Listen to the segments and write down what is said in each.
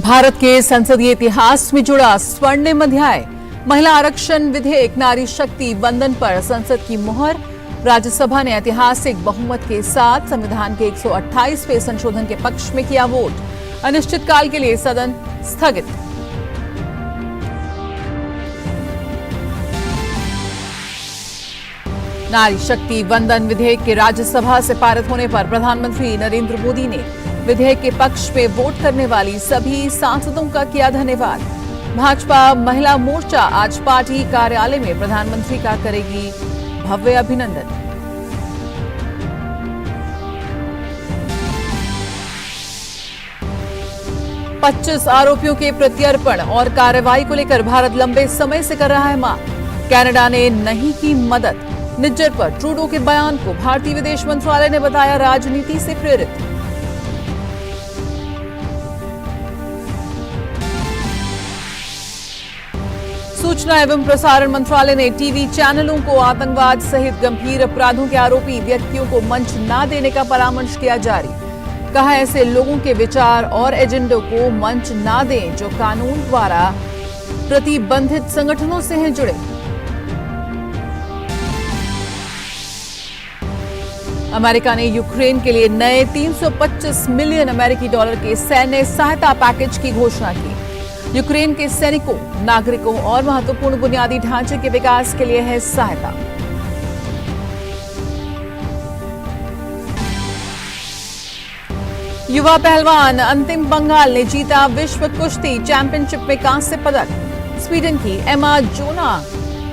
भारत के संसदीय इतिहास में जुड़ा स्वर्णिम अध्याय। महिला आरक्षण विधेयक नारी शक्ति वंदन पर संसद की मुहर। राज्यसभा ने ऐतिहासिक बहुमत के साथ संविधान के 128वें संशोधन के पक्ष में किया वोट। अनिश्चितकाल के लिए सदन स्थगित। नारी शक्ति वंदन विधेयक के राज्यसभा से पारित होने पर प्रधानमंत्री नरेंद्र मोदी ने विधेयक के पक्ष में वोट करने वाली सभी सांसदों का किया धन्यवाद। भाजपा महिला मोर्चा आज पार्टी कार्यालय में प्रधानमंत्री का करेगी भव्य अभिनंदन। पच्चीस आरोपियों के प्रत्यर्पण और कार्रवाई को लेकर भारत लंबे समय से कर रहा है मांग। कनाडा ने नहीं की मदद। निज्जर पर ट्रूडो के बयान को भारतीय विदेश मंत्रालय ने बताया राजनीति से प्रेरित। सूचना एवं प्रसारण मंत्रालय ने टीवी चैनलों को आतंकवाद सहित गंभीर अपराधों के आरोपी व्यक्तियों को मंच न देने का परामर्श किया जारी। कहा ऐसे लोगों के विचार और एजेंडों को मंच न दें जो कानून द्वारा प्रतिबंधित संगठनों से हैं जुड़े। अमेरिका ने यूक्रेन के लिए नए 325 मिलियन अमेरिकी डॉलर के सैन्य सहायता पैकेज की घोषणा की। यूक्रेन के सैनिकों, नागरिकों और महत्वपूर्ण बुनियादी ढांचे के विकास के लिए है सहायता। युवा पहलवान अंतिम बंगाल ने जीता विश्व कुश्ती चैंपियनशिप में कांस्य पदक। स्वीडन की एमा जोना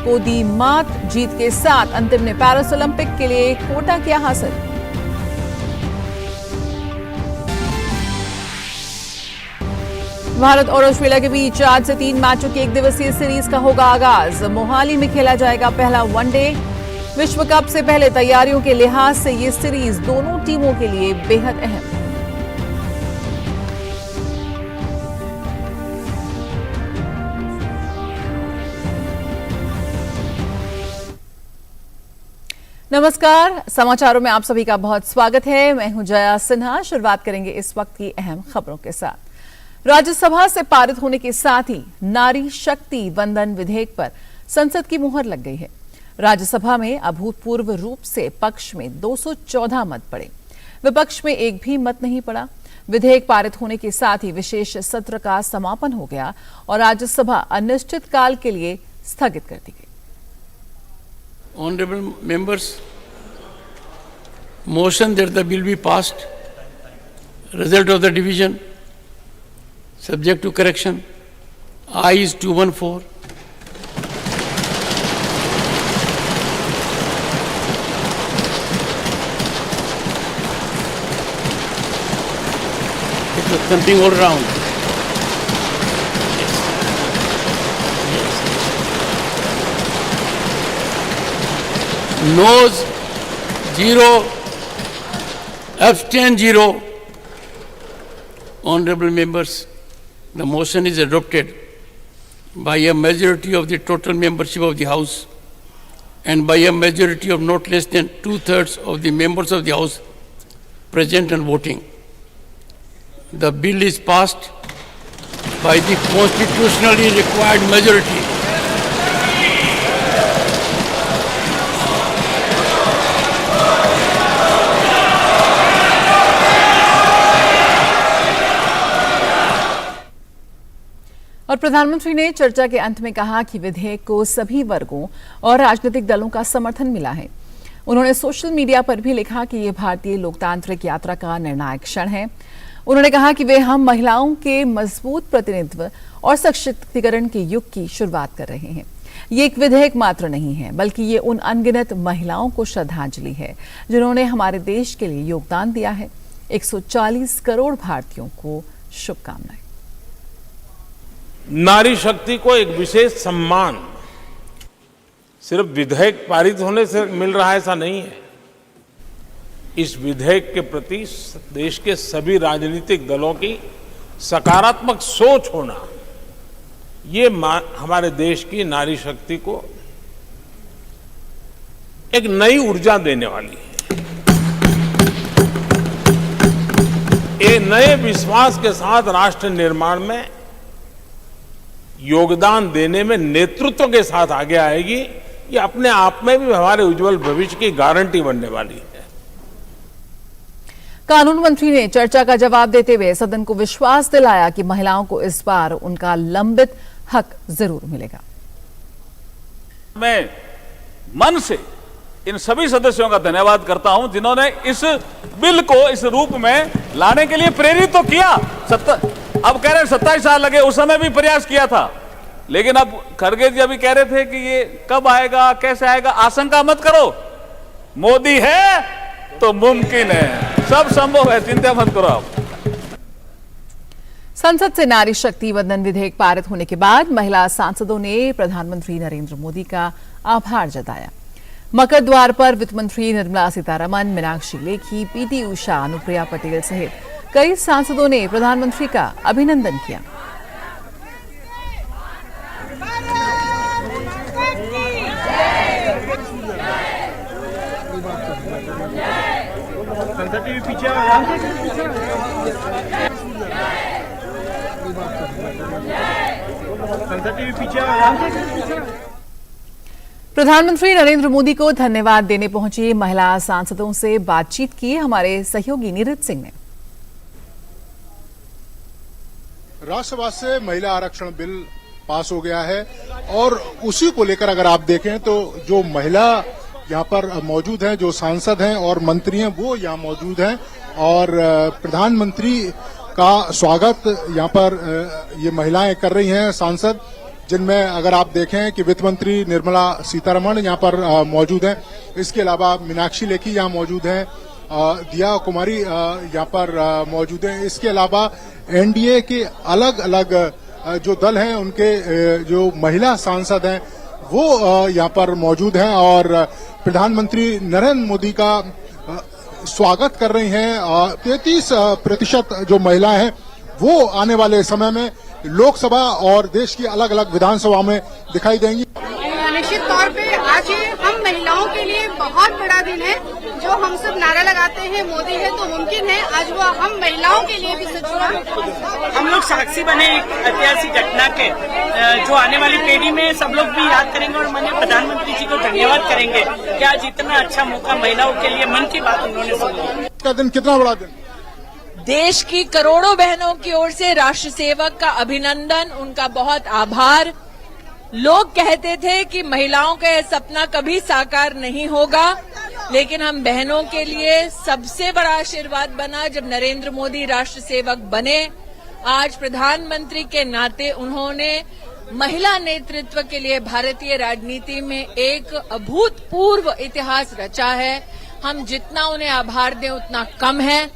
को दी मात। जीत के साथ अंतिम ने पेरिस ओलंपिक के लिए कोटा किया हासिल। भारत और ऑस्ट्रेलिया के बीच आज से 3 मैचों की एक दिवसीय सीरीज का होगा आगाज। मोहाली में खेला जाएगा पहला वनडे। विश्व कप से पहले तैयारियों के लिहाज से ये सीरीज दोनों टीमों के लिए बेहद अहम। नमस्कार, समाचारों में आप सभी का बहुत स्वागत है। मैं हूं जया सिन्हा। शुरुआत करेंगे इस वक्त की अहम खबरों के साथ। राज्यसभा से पारित होने के साथ ही नारी शक्ति वंदन विधेयक पर संसद की मुहर लग गई है। राज्यसभा में अभूतपूर्व रूप से पक्ष में 214 मत पड़े, विपक्ष में एक भी मत नहीं पड़ा। विधेयक पारित होने के साथ ही विशेष सत्र का समापन हो गया और राज्यसभा अनिश्चितकाल के लिए स्थगित कर दी गई। Honorable members, motion that the bill be passed. Result of the division, subject to correction. Ayes 214. It was something all around. Noes 0, abstain 0. Honorable members, the motion is adopted by a majority of the total membership of the House and by a majority of not less than 2/3 of the members of the House present and voting. The bill is passed by the constitutionally required majority. और प्रधानमंत्री ने चर्चा के अंत में कहा कि विधेयक को सभी वर्गों और राजनीतिक दलों का समर्थन मिला है। उन्होंने सोशल मीडिया पर भी लिखा कि यह भारतीय लोकतांत्रिक यात्रा का निर्णायक क्षण है। उन्होंने कहा कि वे हम महिलाओं के मजबूत प्रतिनिधित्व और सशक्तिकरण के युग की शुरुआत कर रहे हैं। ये एक विधेयक मात्र नहीं है, बल्कि ये उन अनगिनत महिलाओं को श्रद्धांजलि है जिन्होंने हमारे देश के लिए योगदान दिया है। 140 करोड़ भारतीयों को शुभकामनाएं। नारी शक्ति को एक विशेष सम्मान सिर्फ विधेयक पारित होने से मिल रहा है ऐसा नहीं है। इस विधेयक के प्रति देश के सभी राजनीतिक दलों की सकारात्मक सोच होना, ये हमारे देश की नारी शक्ति को एक नई ऊर्जा देने वाली है। नए विश्वास के साथ राष्ट्र निर्माण में योगदान देने में नेतृत्व के साथ आगे आएगी, ये अपने आप में भी हमारे उज्जवल भविष्य की गारंटी बनने वाली है। कानून मंत्री ने चर्चा का जवाब देते हुए सदन को विश्वास दिलाया कि महिलाओं को इस बार उनका लंबित हक जरूर मिलेगा। मैं मन से इन सभी सदस्यों का धन्यवाद करता हूं जिन्होंने इस बिल को इस रूप में लाने के लिए प्रेरित तो किया। अब कह रहे हैं 27 साल लगे, उस समय भी प्रयास किया था, लेकिन अब खड़गे जी अभी कह रहे थे कि ये कब आएगा, कैसे आएगा। आशंका मत करो, मोदी है तो मुमकिन है, सब संभव है, चिंता मत करो आप। संसद से नारी शक्ति वंदन विधेयक पारित होने के बाद महिला सांसदों ने प्रधानमंत्री नरेंद्र मोदी का आभार जताया। मकर द्वार पर वित्त मंत्री निर्मला सीतारमण, मीनाक्षी लेखी, पीटी उषा, अनुप्रिया पटेल सहित कई सांसदों ने प्रधानमंत्री का अभिनंदन किया। प्रधानमंत्री नरेंद्र मोदी को धन्यवाद देने पहुंची महिला सांसदों से बातचीत की हमारे सहयोगी नीरज सिंह ने। राज्यसभा से महिला आरक्षण बिल पास हो गया है और उसी को लेकर अगर आप देखें तो जो महिला यहाँ पर मौजूद हैं, जो सांसद हैं और मंत्री हैं, वो यहाँ मौजूद हैं और प्रधानमंत्री का स्वागत यहाँ पर ये महिलाएं कर रही हैं, सांसद, जिनमें अगर आप देखें कि वित्त मंत्री निर्मला सीतारमण यहाँ पर मौजूद हैं। इसके अलावा मीनाक्षी लेखी यहाँ मौजूद हैं, दिया कुमारी यहाँ पर मौजूद हैं। इसके अलावा एनडीए के अलग अलग जो दल हैं उनके जो महिला सांसद हैं वो यहाँ पर मौजूद हैं और प्रधानमंत्री नरेंद्र मोदी का स्वागत कर रही हैं। 33% जो महिलाएं हैं वो आने वाले समय में लोकसभा और देश की अलग अलग विधानसभा में दिखाई देंगी। निश्चित तौर पे आज हम महिलाओं के लिए बहुत बड़ा दिन है। जो हम सब नारा लगाते हैं मोदी है तो मुमकिन है, आज वो हम महिलाओं के लिए भी सच हुआ। हम लोग साक्षी बने एक ऐतिहासिक घटना के, जो आने वाली पीढ़ी में सब लोग भी याद करेंगे और माननीय प्रधानमंत्री जी को धन्यवाद करेंगे कि आज इतना अच्छा मौका महिलाओं के लिए मन की बात उन्होंने सुनी। का दिन कितना बड़ा दिन, देश की करोड़ों बहनों की ओर से राष्ट्र सेवक का अभिनंदन, उनका बहुत आभार। लोग कहते थे कि महिलाओं का यह सपना कभी साकार नहीं होगा, लेकिन हम बहनों के लिए सबसे बड़ा आशीर्वाद बना जब नरेंद्र मोदी राष्ट्र सेवक बने। आज प्रधानमंत्री के नाते उन्होंने महिला नेतृत्व के लिए भारतीय राजनीति में एक अभूतपूर्व इतिहास रचा है। हम जितना उन्हें आभार दें उतना कम है।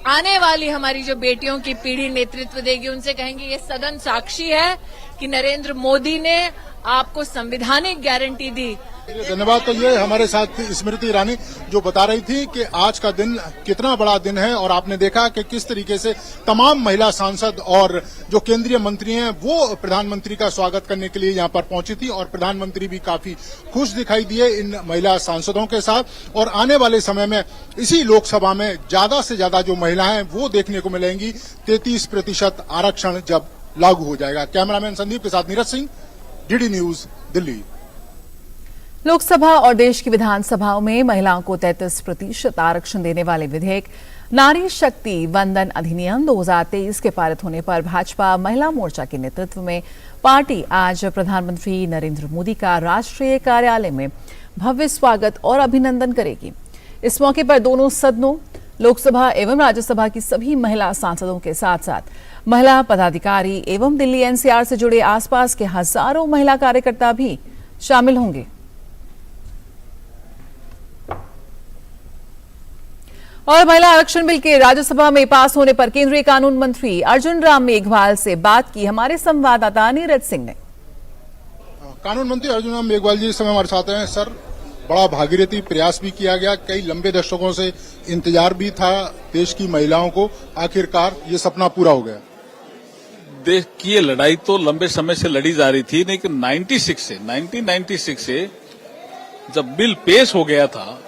आने वाली हमारी जो बेटियों की पीढ़ी नेतृत्व देगी, उनसे कहेंगे ये सदन साक्षी है कि नरेंद्र मोदी ने आपको संवैधानिक गारंटी दी। धन्यवाद। तो ये हमारे साथ स्मृति ईरानी जो बता रही थी कि आज का दिन कितना बड़ा दिन है और आपने देखा कि किस तरीके से तमाम महिला सांसद और जो केंद्रीय मंत्री हैं वो प्रधानमंत्री का स्वागत करने के लिए यहाँ पर पहुंची थी और प्रधानमंत्री भी काफी खुश दिखाई दिए इन महिला सांसदों के साथ। और आने वाले समय में इसी लोकसभा में ज्यादा से ज्यादा जो महिलाएं वो देखने को मिलेंगी। 33% आरक्षण जब लागू हो जाएगा। कैमरामैन संदीप के साथ नीरज सिंह, डीडी न्यूज, दिल्ली। लोकसभा और देश की विधानसभाओं में महिलाओं को 33% आरक्षण देने वाले विधेयक नारी शक्ति वंदन अधिनियम 2023 के पारित होने पर भाजपा महिला मोर्चा के नेतृत्व में पार्टी आज प्रधानमंत्री नरेंद्र मोदी का राष्ट्रीय कार्यालय में भव्य स्वागत और अभिनंदन करेगी। इस मौके पर दोनों सदनों लोकसभा एवं राज्यसभा की सभी महिला सांसदों के साथ साथ महिला पदाधिकारी एवं दिल्ली एनसीआर से जुड़े आसपास के हजारों महिला कार्यकर्ता भी शामिल होंगे। और महिला आरक्षण बिल के राज्यसभा में पास होने पर केंद्रीय कानून मंत्री अर्जुन राम मेघवाल से बात की हमारे संवाददाता नीरज सिंह ने। कानून मंत्री अर्जुन राम मेघवाल जी इस समय हमारे साथ हैं। सर, बड़ा भागीरथी प्रयास भी किया गया, कई लंबे दशकों से इंतजार भी था देश की महिलाओं को, आखिरकार ये सपना पूरा हो गया। देश की ये लड़ाई तो लंबे समय से लड़ी जा रही थी, लेकिन 1996 से जब बिल पेश हो गया था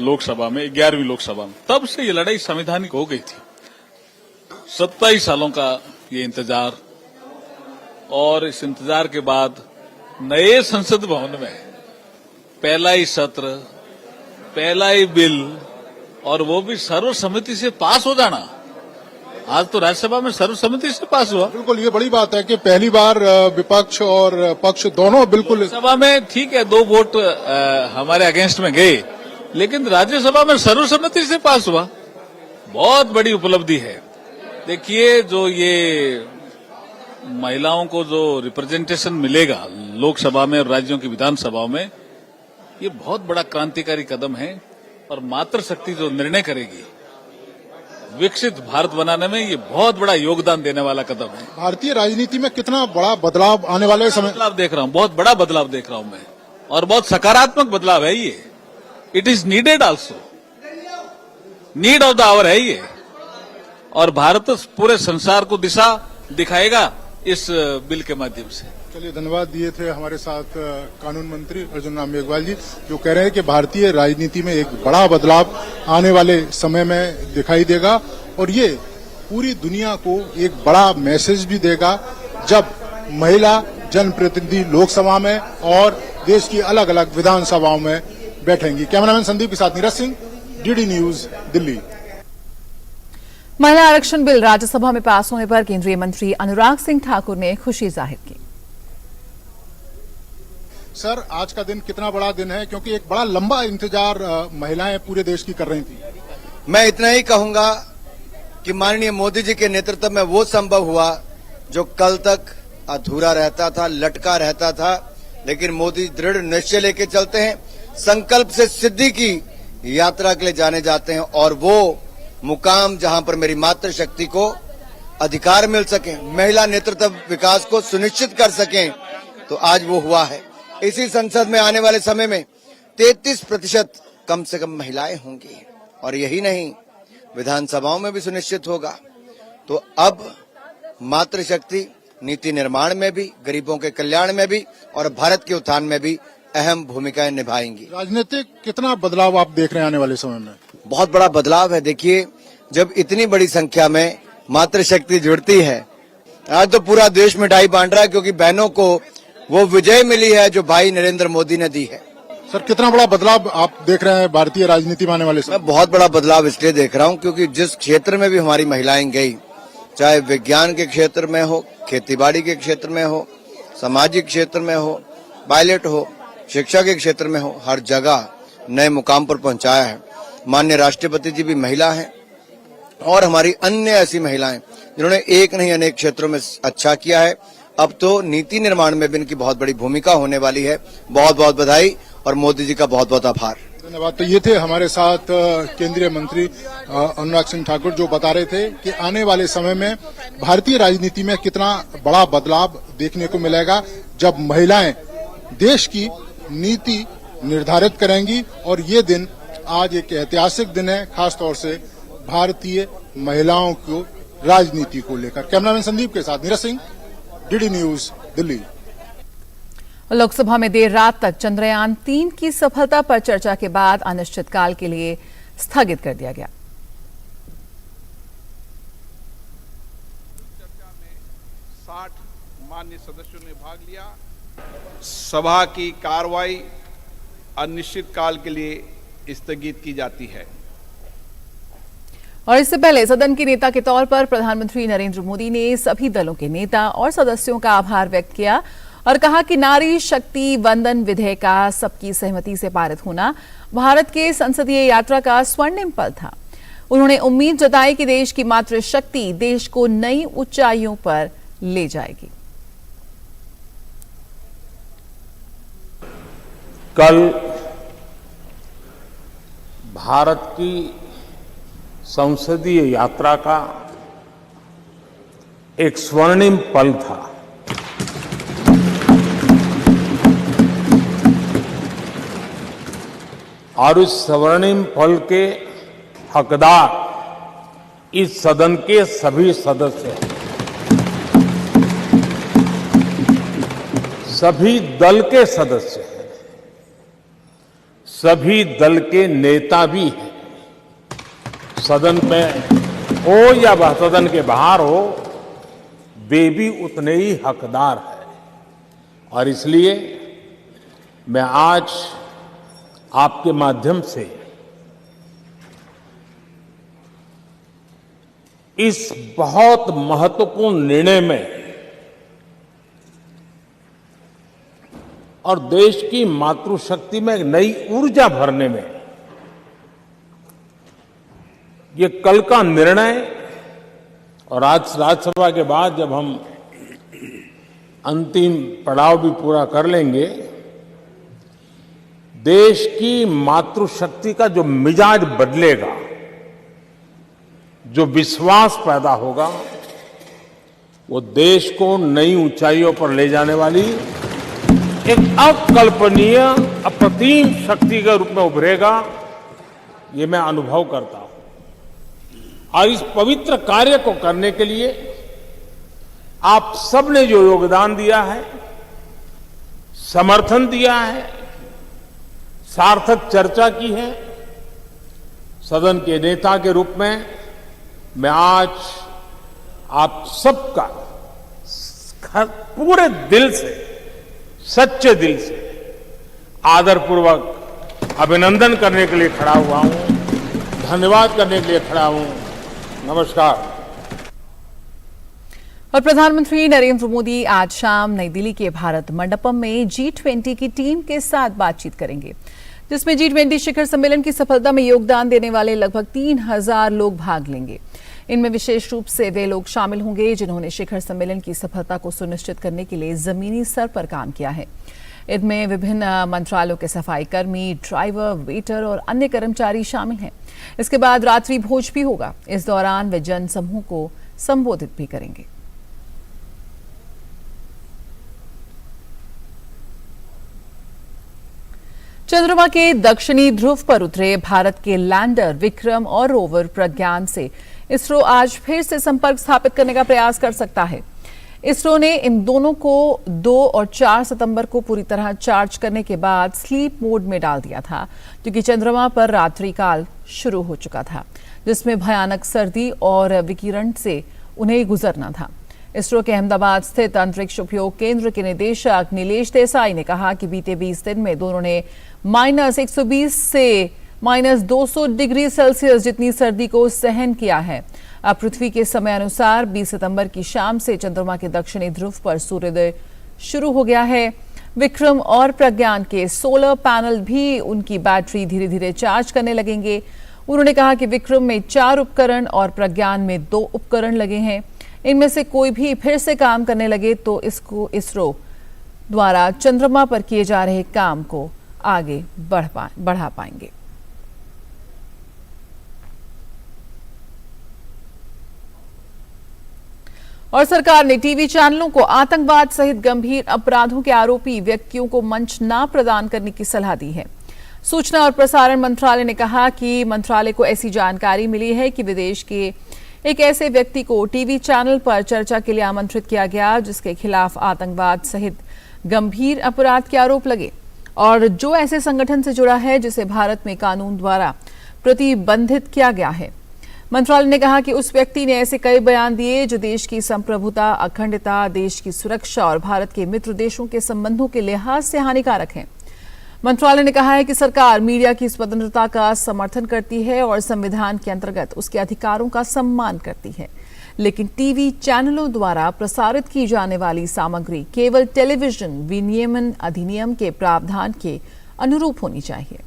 लोकसभा में, 11वीं लोकसभा में, तब से ये लड़ाई संवैधानिक हो गई थी। 27 सालों का ये इंतजार, और इस इंतजार के बाद नए संसद भवन में पहला ही सत्र, पहला ही बिल, और वो भी सर्वसम्मति से पास हो जाना। आज तो राज्यसभा में सर्वसम्मति से पास हुआ। बिल्कुल, ये बड़ी बात है कि पहली बार विपक्ष और पक्ष दोनों बिल्कुल। सभा में ठीक है 2 वोट हमारे अगेंस्ट में गए, लेकिन राज्यसभा में सर्वसम्मति से पास हुआ। बहुत बड़ी उपलब्धि है। देखिए, जो ये महिलाओं को जो रिप्रेजेंटेशन मिलेगा लोकसभा में और राज्यों की विधानसभाओं में, ये बहुत बड़ा क्रांतिकारी कदम है, और मातृशक्ति जो निर्णय करेगी विकसित भारत बनाने में, ये बहुत बड़ा योगदान देने वाला कदम है। भारतीय राजनीति में कितना बड़ा बदलाव आने वाले समय बदलाव देख रहा हूं, बहुत बड़ा बदलाव देख रहा हूं मैं, और बहुत सकारात्मक बदलाव है ये। It is needed also, need of the hour है ये, और भारत पूरे संसार को दिशा दिखाएगा इस बिल के माध्यम से। चलिए, धन्यवाद दिए थे हमारे साथ कानून मंत्री अर्जुन राम मेघवाल जी, जो कह रहे हैं कि भारतीय राजनीति में एक बड़ा बदलाव आने वाले समय में दिखाई देगा, और ये पूरी दुनिया को एक बड़ा मैसेज भी देगा जब महिला जनप्रतिनिधि लोकसभा में और देश की अलग अलग विधानसभाओं में बैठेंगी। कैमरामैन संदीप के साथ नीरज सिंह, डीडी न्यूज, दिल्ली। महिला आरक्षण बिल राज्यसभा में पास होने पर केंद्रीय मंत्री अनुराग सिंह ठाकुर ने खुशी जाहिर की। सर, आज का दिन कितना बड़ा दिन है, क्योंकि एक बड़ा लंबा इंतजार महिलाएं पूरे देश की कर रही थी। मैं इतना ही कहूंगा कि माननीय मोदी जी के नेतृत्व में वो संभव हुआ जो कल तक अधूरा रहता था, लटका रहता था, लेकिन मोदी दृढ़ निश्चय लेके चलते हैं, संकल्प से सिद्धि की यात्रा के लिए जाने जाते हैं, और वो मुकाम जहां पर मेरी मातृशक्ति को अधिकार मिल सके, महिला नेतृत्व विकास को सुनिश्चित कर सकें, तो आज वो हुआ है। इसी संसद में आने वाले समय में 33% कम से कम महिलाएं होंगी, और यही नहीं, विधानसभाओं में भी सुनिश्चित होगा। तो अब मातृशक्ति नीति निर्माण में भी, गरीबों के कल्याण में भी, और भारत के उत्थान में भी अहम भूमिकाएं निभाएंगी। राजनीतिक कितना बदलाव आप देख रहे हैं आने वाले समय में? बहुत बड़ा बदलाव है। देखिए, जब इतनी बड़ी संख्या में मातृशक्ति जुड़ती है, आज तो पूरा देश मिठाई बांट रहा है, क्योंकि बहनों को वो विजय मिली है जो भाई नरेंद्र मोदी ने दी है। सर, कितना बड़ा बदलाव आप देख रहे हैं भारतीय राजनीति में आने वाले समय? मैं बहुत बड़ा बदलाव इसलिए देख रहा हूं क्योंकि जिस क्षेत्र में भी हमारी महिलाएं गई, चाहे विज्ञान के क्षेत्र में हो, खेतीबाड़ी के क्षेत्र में हो, सामाजिक क्षेत्र में हो, पायलट हो, शिक्षा के क्षेत्र में हो, हर जगह नए मुकाम पर पहुंचाया है। माननीय राष्ट्रपति जी भी महिला हैं, और हमारी अन्य ऐसी महिलाएं जिन्होंने एक नहीं अनेक क्षेत्रों में अच्छा किया है। अब तो नीति निर्माण में भी इनकी बहुत बड़ी भूमिका होने वाली है। बहुत बहुत बधाई, और मोदी जी का बहुत बहुत आभार। धन्यवाद। तो ये थे हमारे साथ केंद्रीय मंत्री अनुराग सिंह ठाकुर, जो बता रहे थे कि आने वाले समय में भारतीय राजनीति में कितना बड़ा बदलाव देखने को मिलेगा जब महिलाएं देश की नीति निर्धारित करेंगी, और ये दिन आज एक ऐतिहासिक दिन है, खासतौर से भारतीय महिलाओं को राजनीति को लेकर। कैमरामैन संदीप के साथ नीरज सिंह, डीडी न्यूज, दिल्ली। लोकसभा में देर रात तक चंद्रयान 3 की सफलता पर चर्चा के बाद अनिश्चितकाल के लिए स्थगित कर दिया गया। चर्चा में 60 मान्य सदस्यों ने भाग लिया। सभा की कार्रवाई अनिश्चितकाल के लिए स्थगित की जाती है। और इससे पहले सदन के नेता के तौर पर प्रधानमंत्री नरेंद्र मोदी ने सभी दलों के नेता और सदस्यों का आभार व्यक्त किया और कहा कि नारी शक्ति वंदन विधेयक का सबकी सहमति से पारित होना भारत के संसदीय यात्रा का स्वर्णिम पल था। उन्होंने उम्मीद जताई कि देश की मातृशक्ति देश को नई ऊंचाइयों पर ले जाएगी। कल भारत की संसदीय यात्रा का एक स्वर्णिम पल था। और इस स्वर्णिम पल के हकदार इस सदन के सभी सदस्य हैं। सभी दल के सदस्य हैं, सभी दल के नेता भी हैं। सदन में हो या वह सदन के बाहर हो, वे भी उतने ही हकदार है। और इसलिए मैं आज आपके माध्यम से इस बहुत महत्वपूर्ण निर्णय में और देश की मातृशक्ति में एक नई ऊर्जा भरने में ये कल का निर्णय और आज राज्यसभा के बाद जब हम अंतिम पड़ाव भी पूरा कर लेंगे, देश की मातृशक्ति का जो मिजाज बदलेगा, जो विश्वास पैदा होगा, वो देश को नई ऊंचाइयों पर ले जाने वाली एक अकल्पनीय अप्रतिम शक्ति के रूप में उभरेगा। ये मैं अनुभव करता हूं। और इस पवित्र कार्य को करने के लिए आप सबने जो योगदान दिया है, समर्थन दिया है, सार्थक चर्चा की है, सदन के नेता के रूप में मैं आज आप सबका पूरे दिल से, सच्चे दिल से आदरपूर्वक अभिनंदन करने के लिए खड़ा हुआ हूं, धन्यवाद करने के लिए खड़ा हूं। नमस्कार। और प्रधानमंत्री नरेंद्र मोदी आज शाम नई दिल्ली के भारत मंडपम में G20 की टीम के साथ बातचीत करेंगे, जिसमें G20 शिखर सम्मेलन की सफलता में योगदान देने वाले लगभग 3000 लोग भाग लेंगे। इनमें विशेष रूप से वे लोग शामिल होंगे जिन्होंने शिखर सम्मेलन की सफलता को सुनिश्चित करने के लिए जमीनी स्तर पर काम किया है। इनमें विभिन्न मंत्रालयों के सफाई कर्मी, ड्राइवर, वेटर और अन्य कर्मचारी शामिल हैं। इसके बाद रात्रि भोज भी होगा। इस दौरान वे जन समूह को संबोधित भी करेंगे। चंद्रमा के दक्षिणी ध्रुव पर उतरे भारत के लैंडर विक्रम और रोवर प्रज्ञान से इसरो आज फिर से संपर्क स्थापित करने का प्रयास कर सकता है। इसरो ने इन दोनों को 2 और 4 सितंबर को पूरी तरह चार्ज करने के बाद स्लीप मोड में डाल दिया था, क्योंकि चंद्रमा पर रात्रिकाल शुरू हो चुका था, जिसमें भयानक सर्दी और विकिरण से उन्हें गुजरना था। इसरो के अहमदाबाद स्थित अंतरिक्ष उपयोग केंद्र के निदेशक नीलेश देसाई ने कहा कि बीते 20 दिन में दोनों ने -120 से -200 डिग्री सेल्सियस जितनी सर्दी को सहन किया है। अब पृथ्वी के समय अनुसार 20 सितंबर की शाम से चंद्रमा के दक्षिणी ध्रुव पर सूर्योदय शुरू हो गया है। विक्रम और प्रज्ञान के सोलर पैनल भी उनकी बैटरी धीरे धीरे चार्ज करने लगेंगे। उन्होंने कहा कि विक्रम में 4 उपकरण और प्रज्ञान में 2 उपकरण लगे हैं। इनमें से कोई भी फिर से काम करने लगे तो इसको इसरो द्वारा चंद्रमा पर किए जा रहे काम को आगे बढ़ा पाएंगे। और सरकार ने टीवी चैनलों को आतंकवाद सहित गंभीर अपराधों के आरोपी व्यक्तियों को मंच न प्रदान करने की सलाह दी है। सूचना और प्रसारण मंत्रालय ने कहा कि मंत्रालय को ऐसी जानकारी मिली है कि विदेश के एक ऐसे व्यक्ति को टीवी चैनल पर चर्चा के लिए आमंत्रित किया गया जिसके खिलाफ आतंकवाद सहित गंभीर अपराध के आरोप लगे और जो ऐसे संगठन से जुड़ा है जिसे भारत में कानून द्वारा प्रतिबंधित किया गया है। मंत्रालय ने कहा कि उस व्यक्ति ने ऐसे कई बयान दिए जो देश की संप्रभुता, अखंडता, देश की सुरक्षा और भारत के मित्र देशों के संबंधों के लिहाज से हानिकारक हैं। मंत्रालय ने कहा है कि सरकार मीडिया की स्वतंत्रता का समर्थन करती है और संविधान के अंतर्गत उसके अधिकारों का सम्मान करती है, लेकिन टीवी चैनलों द्वारा प्रसारित की जाने वाली सामग्री केवल टेलीविजन विनियमन अधिनियम के प्रावधान के अनुरूप होनी चाहिए।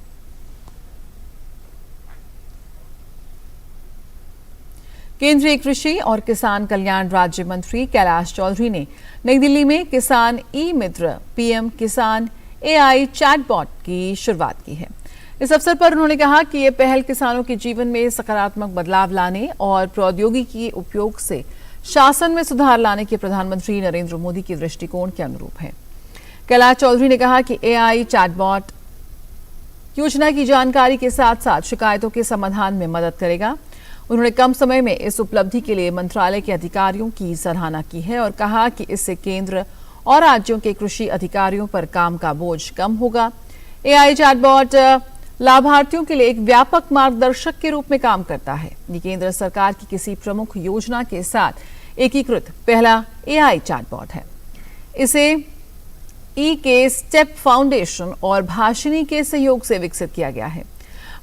केंद्रीय कृषि और किसान कल्याण राज्य मंत्री कैलाश चौधरी ने नई दिल्ली में किसान ई मित्र पीएम किसान AI चैटबॉट की शुरुआत की है। इस अवसर पर उन्होंने कहा कि ये पहल किसानों के जीवन में सकारात्मक बदलाव लाने और प्रौद्योगिकी के उपयोग से शासन में सुधार लाने के प्रधानमंत्री नरेंद्र मोदी के दृष्टिकोण के अनुरूप है। कैलाश चौधरी ने कहा कि AI चैटबॉट योजना की जानकारी के साथ साथ शिकायतों के समाधान में मदद करेगा। उन्होंने कम समय में इस उपलब्धि के लिए मंत्रालय के अधिकारियों की सराहना की है और कहा कि इससे केंद्र और राज्यों के कृषि अधिकारियों पर काम का बोझ कम होगा। AI चैटबॉट लाभार्थियों के लिए एक व्यापक मार्गदर्शक के रूप में काम करता है। ये केंद्र सरकार की किसी प्रमुख योजना के साथ एकीकृत पहला AI चैटबॉट है। इसे ई के स्टेप फाउंडेशन और भाषिनी के सहयोग से विकसित किया गया है।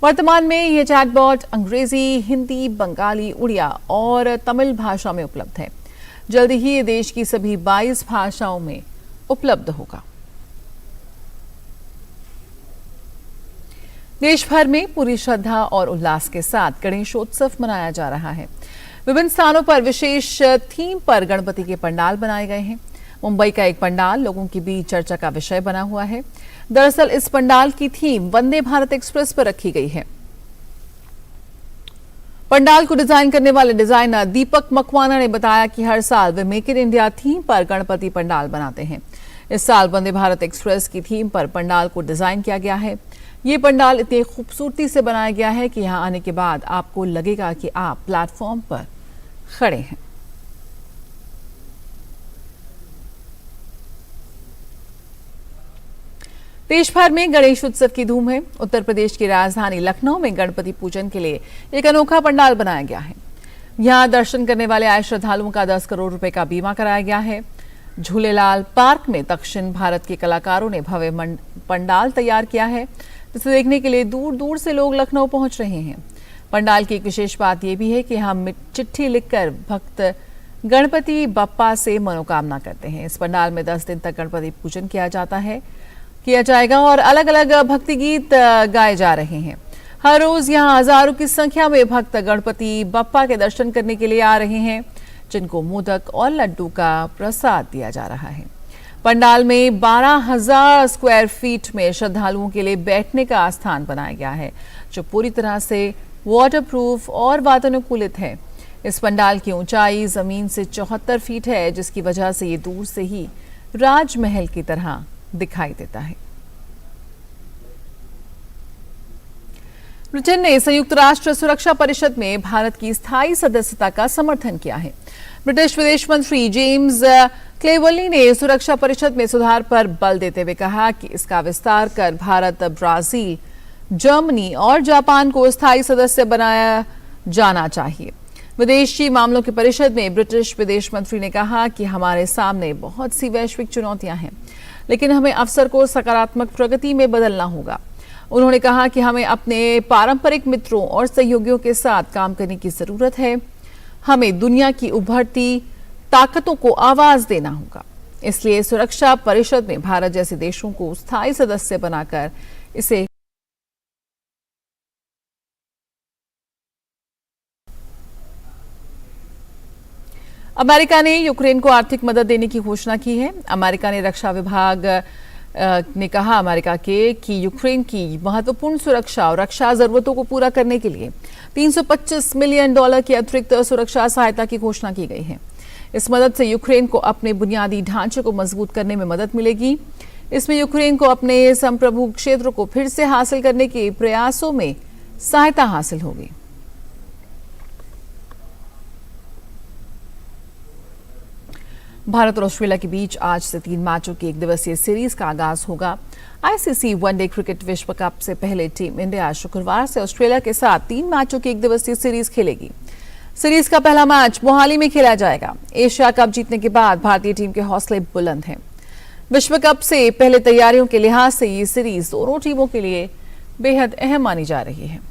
वर्तमान में यह चैटबॉट अंग्रेजी, हिंदी, बंगाली, उड़िया और तमिल भाषा में उपलब्ध है। जल्दी ही ये देश की सभी 22 भाषाओं में उपलब्ध होगा। देश भर में पूरी श्रद्धा और उल्लास के साथ गणेशोत्सव मनाया जा रहा है। विभिन्न स्थानों पर विशेष थीम पर गणपति के पंडाल बनाए गए हैं। मुंबई का एक पंडाल लोगों के बीच चर्चा का विषय बना हुआ है। दरअसल इस पंडाल की थीम वंदे भारत एक्सप्रेस पर रखी गई है। पंडाल को डिजाइन करने वाले डिजाइनर दीपक मकवाना ने बताया कि हर साल वे मेक इन इंडिया थीम पर गणपति पंडाल बनाते हैं। इस साल वंदे भारत एक्सप्रेस की थीम पर पंडाल को डिजाइन किया गया है। ये पंडाल इतनी खूबसूरती से बनाया गया है कि यहां आने के बाद आपको लगेगा कि आप प्लेटफॉर्म पर खड़े हैं। देश भर में गणेश उत्सव की धूम है। उत्तर प्रदेश की राजधानी लखनऊ में गणपति पूजन के लिए एक अनोखा पंडाल बनाया गया है। यहां दर्शन करने वाले आए श्रद्धालुओं का 10 करोड़ रुपए का बीमा कराया गया है। झूलेलाल पार्क में दक्षिण भारत के कलाकारों ने भव्य पंडाल तैयार किया है, जिसे देखने के लिए दूर दूर से लोग लखनऊ पहुंच रहे हैं। पंडाल की एक विशेष बात यह भी है कि यहाँ चिट्ठी लिखकर भक्त गणपति बप्पा से मनोकामना करते हैं। इस पंडाल में 10 दिन तक गणपति पूजन किया जाएगा और अलग अलग भक्ति गीत गाए जा रहे हैं। हर रोज यहाँ हजारों की संख्या में भक्त गणपति बप्पा के दर्शन करने के लिए आ रहे हैं, जिनको मोदक और लड्डू का प्रसाद दिया जा रहा है। पंडाल में 12,000 स्क्वायर फीट में श्रद्धालुओं के लिए बैठने का स्थान बनाया गया है, जो पूरी तरह से वाटरप्रूफ और वातानुकूलित है। इस पंडाल की ऊंचाई जमीन से 74 फीट है, जिसकी वजह से ये दूर से ही राजमहल की तरह दिखाई देता है। ब्रिटेन ने संयुक्त राष्ट्र सुरक्षा परिषद में भारत की स्थायी सदस्यता का समर्थन किया है। ब्रिटिश विदेश मंत्री जेम्स क्लेवर्ली ने सुरक्षा परिषद में सुधार पर बल देते हुए कहा कि इसका विस्तार कर भारत, ब्राजील, जर्मनी और जापान को स्थायी सदस्य बनाया जाना चाहिए। विदेशी मामलों की परिषद में ब्रिटिश विदेश मंत्री ने कहा कि हमारे सामने बहुत सी वैश्विक चुनौतियां हैं, लेकिन हमें अवसर को सकारात्मक प्रगति में बदलना होगा। उन्होंने कहा कि हमें अपने पारंपरिक मित्रों और सहयोगियों के साथ काम करने की जरूरत है। हमें दुनिया की उभरती ताकतों को आवाज देना होगा। इसलिए सुरक्षा परिषद में भारत जैसे देशों को स्थायी सदस्य बनाकर इसे अमेरिका ने यूक्रेन को आर्थिक मदद देने की घोषणा की है। अमेरिका ने रक्षा विभाग ने कहा अमेरिका के कि यूक्रेन की महत्वपूर्ण सुरक्षा और रक्षा जरूरतों को पूरा करने के लिए $325 मिलियन की अतिरिक्त सुरक्षा सहायता की घोषणा की गई है। इस मदद से यूक्रेन को अपने बुनियादी ढांचे को मजबूत करने में मदद मिलेगी। इसमें यूक्रेन को अपने संप्रभु क्षेत्र को फिर से हासिल करने के प्रयासों में सहायता हासिल होगी। भारत और ऑस्ट्रेलिया के बीच आज से 3 मैचों की 1 दिवसीय सीरीज का आगाज होगा। आईसीसी वनडे क्रिकेट विश्व कप से पहले टीम इंडिया शुक्रवार से ऑस्ट्रेलिया के साथ 3 मैचों की 1 दिवसीय सीरीज खेलेगी। सीरीज का पहला मैच मोहाली में खेला जाएगा। एशिया कप जीतने के बाद भारतीय टीम के हौसले बुलंद हैं। विश्व कप से पहले तैयारियों के लिहाज से ये सीरीज दोनों टीमों के लिए बेहद अहम मानी जा रही है।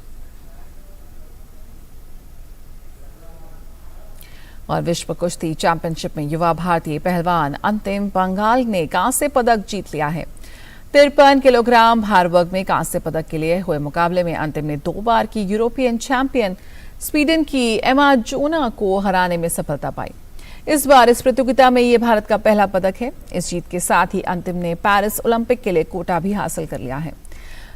और विश्व कुश्ती चैंपियनशिप में युवा भारतीय पहलवान अंतिम पंघाल ने कांस्य पदक जीत लिया है। 53 किलोग्राम भार वर्ग में कांस्य पदक के लिए हुए मुकाबले में अंतिम ने 2 बार की यूरोपियन चैंपियन स्वीडन की एमा जोना को हराने में सफलता पाई। इस बार इस प्रतियोगिता में ये भारत का पहला पदक है। इस जीत के साथ ही अंतिम ने पेरिस ओलंपिक के लिए कोटा भी हासिल कर लिया है।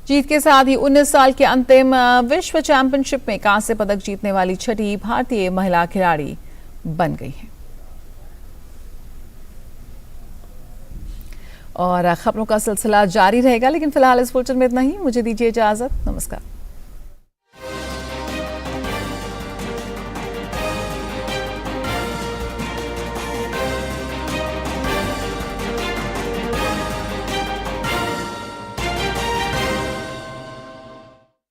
जीत के साथ ही 19 साल के अंतिम विश्व चैंपियनशिप में कांस्य पदक जीतने वाली 6ठी भारतीय महिला खिलाड़ी बन गई है। और खबरों का सिलसिला जारी रहेगा, लेकिन फिलहाल इस बुलेटिन में इतना ही। मुझे दीजिए इजाजत। नमस्कार।